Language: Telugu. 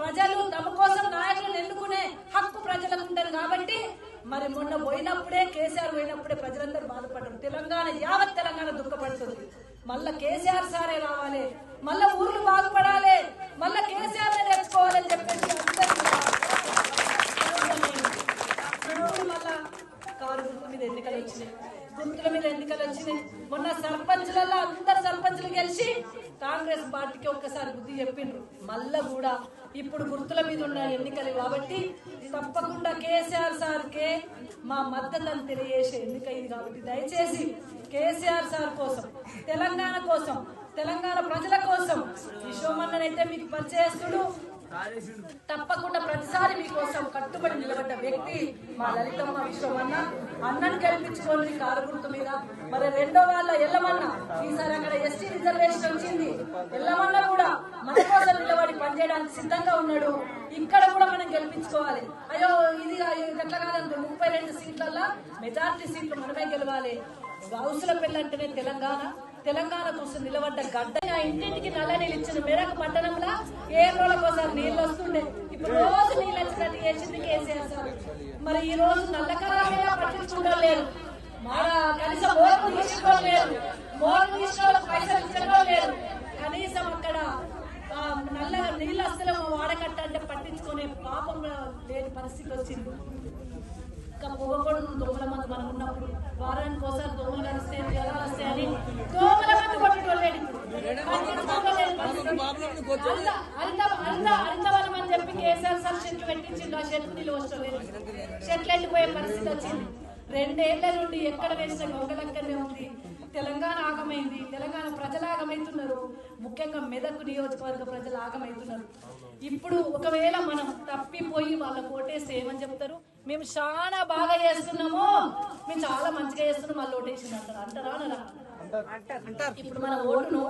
ప్రజలు తమ కోసం నాయకులను ఎన్నుకునే హక్కు ప్రజలకు ఉంటది కాబట్టి మరి మొన్న పోయినప్పుడే కేసీఆర్ పోయినప్పుడే ప్రజలందరూ బాధపడ్డారు. తెలంగాణ యావత్ తెలంగాణ దుఃఖపడుతుంది. మళ్ళా కేసీఆర్ సారే రావాలి, మళ్ళా ఊర్లు బాగుపడాలి, మళ్ళా కేసీఆర్ తెచ్చుకోవాలని చెప్పేసి మళ్ళా కారు గుర్తు మీద ఎన్నికలు వచ్చినాయి, గుర్తుల మీద ఎన్నికలు వచ్చినాయి. మొన్న సర్పంచులలో అందరు సర్పంచులు గెలిచి కాంగ్రెస్ పార్టీకి ఒక్కసారి బుద్ధి చెప్పిండ్రు. మళ్ళా కూడా ఇప్పుడు గుర్తుల మీద ఉన్న ఎన్నికలు కాబట్టి తప్పకుండా కేసీఆర్ సార్కే మా మద్దతును తెలియజేసే ఎన్నిక ఇది కాబట్టి దయచేసి కేసీఆర్ సార్ కోసం, తెలంగాణ కోసం, తెలంగాణ ప్రజల కోసం విశ్వమన్ననైతే మీకు పరిచయస్తుడు. తప్పకుండా ప్రతిసారి మీకోసం కట్టుబడి నిలబడ్డ వ్యక్తి మా లలితమ్మ విశ్వమన్న. అన్నను గెలిపించుకోండి కారు గుర్తు మీద. మరి రెండో వాళ్ళ ఎల్లమన్న ఈసారి అక్కడ ఎస్టీ రిజర్వేషన్ వచ్చింది. ఎల్లమన్న కూడా మన కోసం నిలబడి పనిచేయడానికి సిద్ధంగా ఉన్నాడు. ఇక్కడ కూడా మనం గెలిపించుకోవాలి. అయ్యో ఇది ఎట్లా కాదంటే 32 సీట్లలో మెజార్టీ సీట్లు మనమే గెలవాలి. హౌసుల పెళ్ళంటేనే తెలంగాణ కోసం నిలబడ్డ గడ్డ. ఇంటింటికి నల్ల నీళ్ళు ఇచ్చిన మెరక పట్టణంలో ఏ రోజులకోసారి నీళ్ళు వస్తుండే. ఇప్పుడు రోజు నీళ్ళు వచ్చినట్టు చేసింది కేసీఆర్ సార్. మరి ఈ రోజు నల్లకరాలు పట్టించుకోలేదు, కనీసం మోర్లు తీసుకోలేదు, మోర్లు తీసుకోవడం పైసలు ఇచ్చడం లేదు. కనీసం అక్కడ నల్ల నీళ్ళు వస్తలే వాడకట్ట అంటే పట్టించుకునే పాపం లేని పరిస్థితి వచ్చింది. పొగకూడదు దోమల మందు మనం ఉన్నప్పుడు వారానికి ఒకసారి దోమలు కలిస్తే జ్వరాలు వస్తాయని దోమల మందు కొట్టేటోళ్ళేడు. అరితవనం అని చెప్పి కేసీఆర్ సార్ చెట్లు పెట్టించిండు. ఆ చెట్లు నీళ్ళు వస్తలేదు, చెట్లు ఎండిపోయే పరిస్థితి వచ్చింది. 2 ఏళ్ల నుండి ఎక్కడ వేసిన గొంగలక్కనే ఉంది. తెలంగాణ ఆగమైంది, తెలంగాణ ప్రజలు ఆగమవుతున్నారు, ముఖ్యంగా మెదక్ నియోజకవర్గ ప్రజలు ఆగమవుతున్నారు. ఇప్పుడు ఒకవేళ మనం తప్పిపోయి వాళ్ళ కోటేస్తే ఏమని చెప్తారు? మేము చాలా బాగా చేస్తున్నాము, మేము చాలా మంచిగా చేస్తున్నాం, మళ్ళీ ఓటేసింది అంటారా? అనరా? ఇప్పుడు మన ఓటును